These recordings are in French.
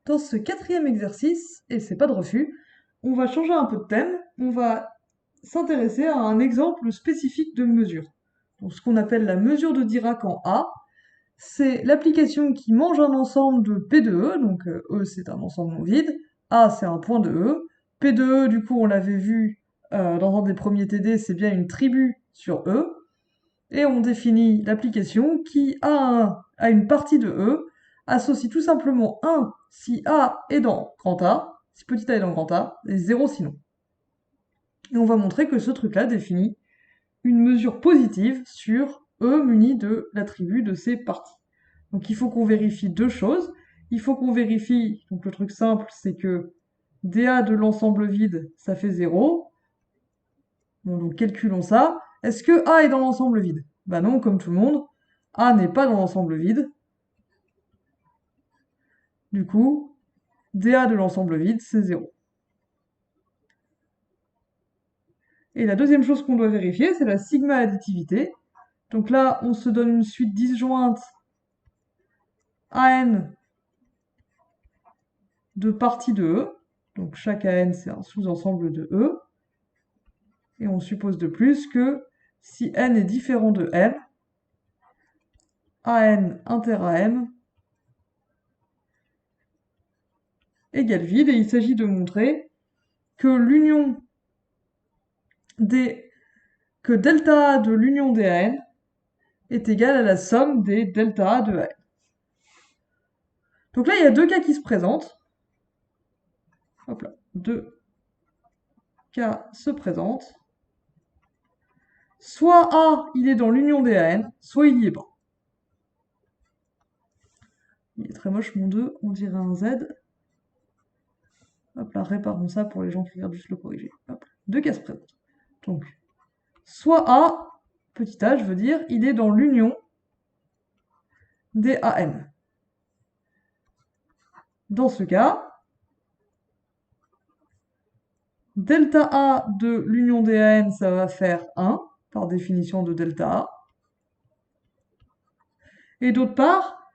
Dans ce quatrième exercice, et c'est pas de refus, on va changer un peu de thème, on va s'intéresser à un exemple spécifique de mesure. Donc, ce qu'on appelle la mesure de Dirac en A, c'est l'application qui mange un ensemble de P de E, donc E c'est un ensemble non vide, A c'est un point de E, P de E du coup on l'avait vu dans un des premiers TD, c'est bien une tribu sur E, et on définit l'application qui a une partie de E, associe tout simplement 1 si A est dans grand A, si petit a est dans grand A, et 0 sinon. Et on va montrer que ce truc-là définit une mesure positive sur E muni de l'attribut de ces parties. Donc il faut qu'on vérifie deux choses. Il faut qu'on vérifie, donc le truc simple, c'est que dA de l'ensemble vide, ça fait 0. Bon, donc calculons ça. Est-ce que A est dans l'ensemble vide? Bah non, comme tout le monde, A n'est pas dans l'ensemble vide. Du coup, dA de l'ensemble vide, c'est 0. Et la deuxième chose qu'on doit vérifier, c'est la sigma additivité. Donc là, on se donne une suite disjointe AN de parties de E. Donc chaque AN, c'est un sous-ensemble de E. Et on suppose de plus que si n est différent de m, an inter-am égale vide. Et il s'agit de montrer que l'union des que delta A de l'union des AN est égale à la somme des delta A de AN. Donc là, il y a deux cas qui se présentent. Hop là, deux cas se présentent. Soit A, il est dans l'union des AN, soit il n'y est pas. Il est très moche mon 2, on dirait un Z. Hop là, réparons ça pour les gens qui regardent juste le corriger. Hop, deux cas se présentent. Donc, soit A, petit a, je veux dire, il est dans l'union des AN. Dans ce cas, delta A de l'union des AN, ça va faire 1, par définition de delta A. Et d'autre part,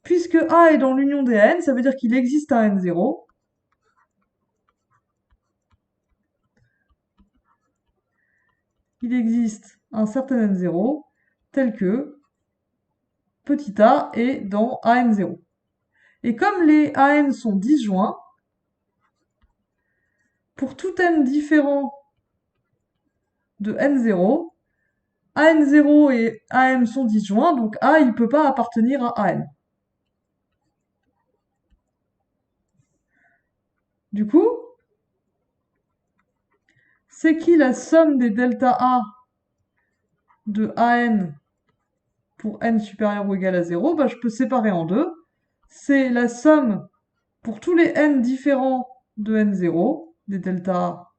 puisque A est dans l'union des AN, ça veut dire qu'il existe un N0. Il existe un certain N0, tel que petit a est dans AN0. Et comme les AN sont disjoints, pour tout n différent de n0, AN0 et AM sont disjoints, donc A il peut pas appartenir à AN. Du coup, c'est qui la somme des delta A de AN pour n supérieur ou égal à 0? Bah, je peux séparer en deux. C'est la somme pour tous les n différents de n0, des delta A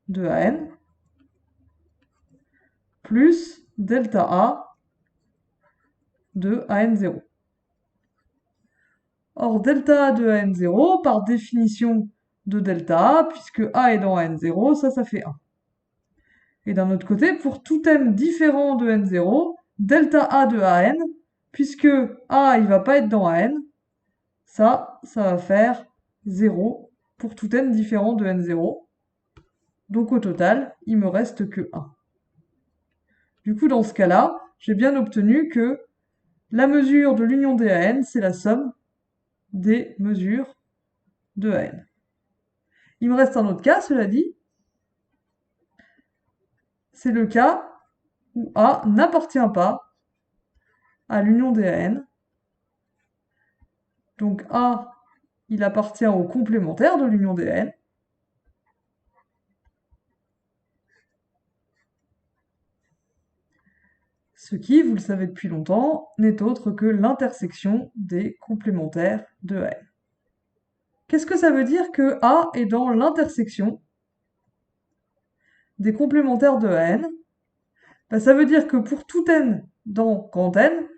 de AN, plus delta A de AN0. Or, delta A de AN0, par définition de delta A, puisque A est dans AN0, ça fait 1. Et d'un autre côté, pour tout n différent de n0, delta A de AN, puisque A il va pas être dans AN, ça va faire 0 pour tout n différent de n0. Donc au total, il me reste que 1. Du coup, dans ce cas-là, j'ai bien obtenu que la mesure de l'union des AN, c'est la somme des mesures de AN. Il me reste un autre cas, cela dit, c'est le cas où A n'appartient pas à l'union des AN. Donc A, il appartient au complémentaire de l'union des AN. Ce qui, vous le savez depuis longtemps, n'est autre que l'intersection des complémentaires de AN. Qu'est-ce que ça veut dire que A est dans l'intersection des complémentaires de AN? Ben, ça veut dire que pour tout n dans grand N,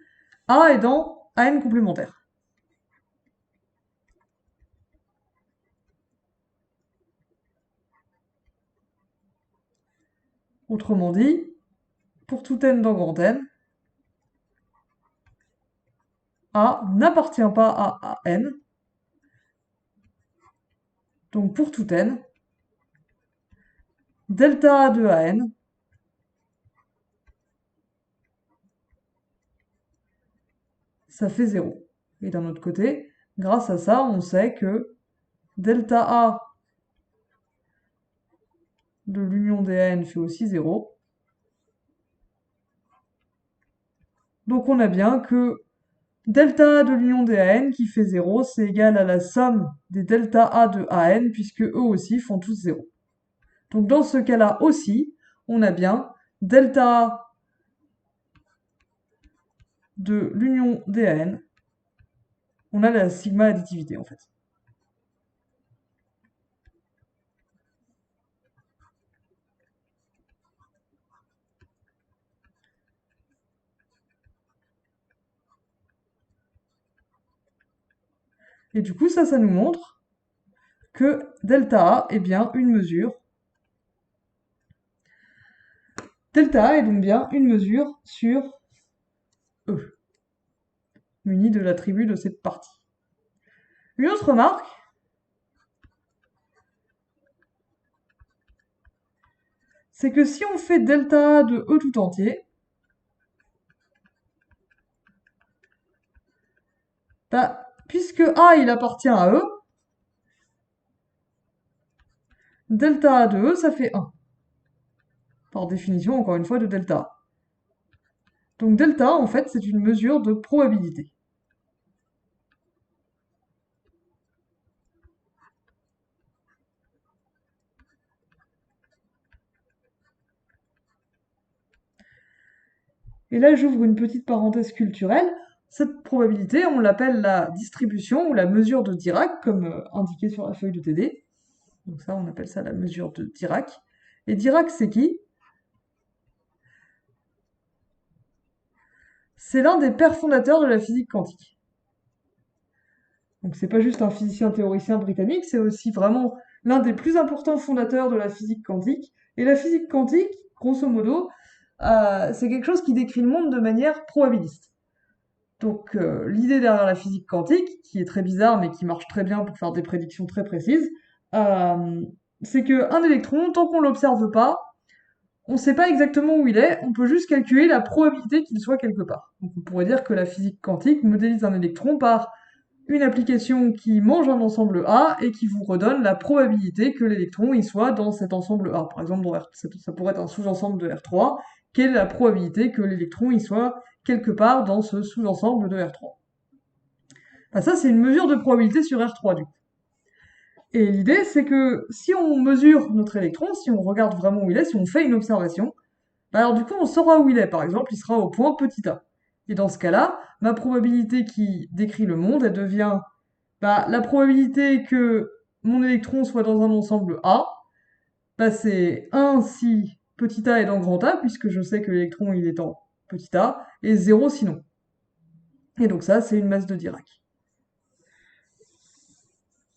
A est dans AN complémentaire. Autrement dit, pour tout n dans grand N, A n'appartient pas à n. Donc pour tout n, delta A de AN, ça fait 0. Et d'un autre côté, grâce à ça, on sait que delta A de l'union des AN fait aussi 0. Donc on a bien que delta A de l'union des AN qui fait 0, c'est égal à la somme des delta A de AN, puisque eux aussi font tous 0. Donc dans ce cas-là aussi, on a bien delta A de l'union des AN. On a la sigma additivité en fait. Et du coup, ça nous montre que delta A est bien une mesure. Delta A est donc bien une mesure sur E, munie de l'attribut de cette partie. Une autre remarque, c'est que si on fait delta A de E tout entier, bah, puisque A il appartient à E, delta A de E ça fait 1. Par définition, encore une fois, de delta A. Donc delta A, en fait, c'est une mesure de probabilité. Et là, j'ouvre une petite parenthèse culturelle. Cette probabilité, on l'appelle la distribution ou la mesure de Dirac, comme indiqué sur la feuille de TD. Donc ça, on appelle ça la mesure de Dirac. Et Dirac, c'est qui? C'est l'un des pères fondateurs de la physique quantique. Donc c'est pas juste un physicien théoricien britannique, c'est aussi vraiment l'un des plus importants fondateurs de la physique quantique. Et la physique quantique, grosso modo, c'est quelque chose qui décrit le monde de manière probabiliste. Donc l'idée derrière la physique quantique, qui est très bizarre mais qui marche très bien pour faire des prédictions très précises, euh, c'est qu'un électron, tant qu'on l'observe pas, on ne sait pas exactement où il est, on peut juste calculer la probabilité qu'il soit quelque part. Donc on pourrait dire que la physique quantique modélise un électron par une application qui mange un ensemble A et qui vous redonne la probabilité que l'électron y soit dans cet ensemble A. Par exemple, ça pourrait être un sous-ensemble de R3. Quelle est la probabilité que l'électron y soit quelque part dans ce sous-ensemble de R3? Bah, ça, c'est une mesure de probabilité sur R3 du coup. Et l'idée, c'est que si on mesure notre électron, si on regarde vraiment où il est, si on fait une observation, bah alors du coup, on saura où il est. Par exemple, il sera au point petit a. Et dans ce cas-là, ma probabilité qui décrit le monde, elle devient bah, la probabilité que mon électron soit dans un ensemble A, bah, c'est 1 si petit a est dans grand A, puisque je sais que l'électron il est en petit a, et 0 sinon. Et donc ça, c'est une masse de Dirac.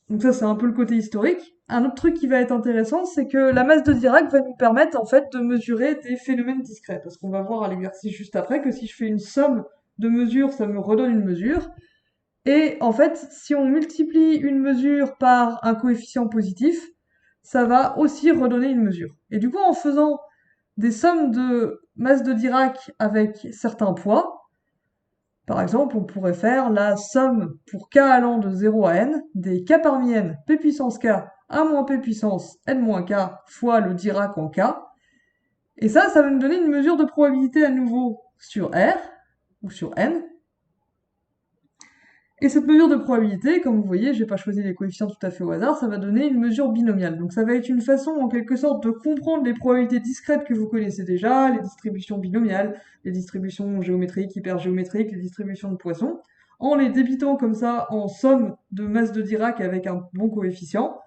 Donc ça, c'est un peu le côté historique. Un autre truc qui va être intéressant, c'est que la masse de Dirac va nous permettre en fait de mesurer des phénomènes discrets, parce qu'on va voir à l'exercice juste après que si je fais une somme de mesures, ça me redonne une mesure. Et en fait, si on multiplie une mesure par un coefficient positif, ça va aussi redonner une mesure. Et du coup, en faisant des sommes de masse de Dirac avec certains poids, par exemple, on pourrait faire la somme pour k allant de 0 à n des k parmi n p puissance k a moins p puissance n moins k fois le Dirac en k. Et ça va nous donner une mesure de probabilité à nouveau sur R, ou sur n. Et cette mesure de probabilité, comme vous voyez, j'ai pas choisi les coefficients tout à fait au hasard, ça va donner une mesure binomiale. Donc ça va être une façon, en quelque sorte, de comprendre les probabilités discrètes que vous connaissez déjà, les distributions binomiales, les distributions géométriques, hypergéométriques, les distributions de Poisson, en les débitant comme ça en somme de masse de Dirac avec un bon coefficient,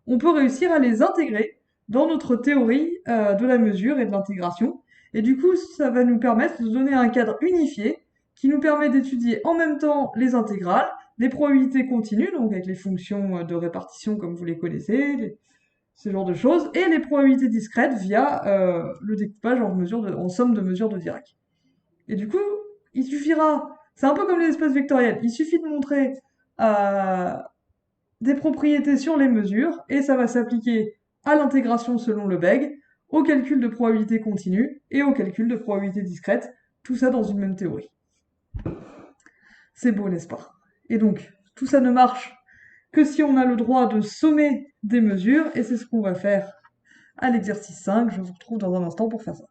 on peut réussir à les intégrer dans notre théorie de la mesure et de l'intégration. Et du coup, ça va nous permettre de donner un cadre unifié qui nous permet d'étudier en même temps les intégrales, les probabilités continues, donc avec les fonctions de répartition comme vous les connaissez, ce genre de choses, et les probabilités discrètes via le découpage en somme de mesures de Dirac. Et du coup, il suffira C'est un peu comme les espaces vectoriels. Il suffit de montrer euh, des propriétés sur les mesures et ça va s'appliquer à l'intégration selon le beg, au calcul de probabilité continue et au calcul de probabilité discrète, tout ça dans une même théorie. C'est beau, n'est-ce pas? Et donc, tout ça ne marche que si on a le droit de sommer des mesures, et c'est ce qu'on va faire à l'exercice 5. Je vous retrouve dans un instant pour faire ça.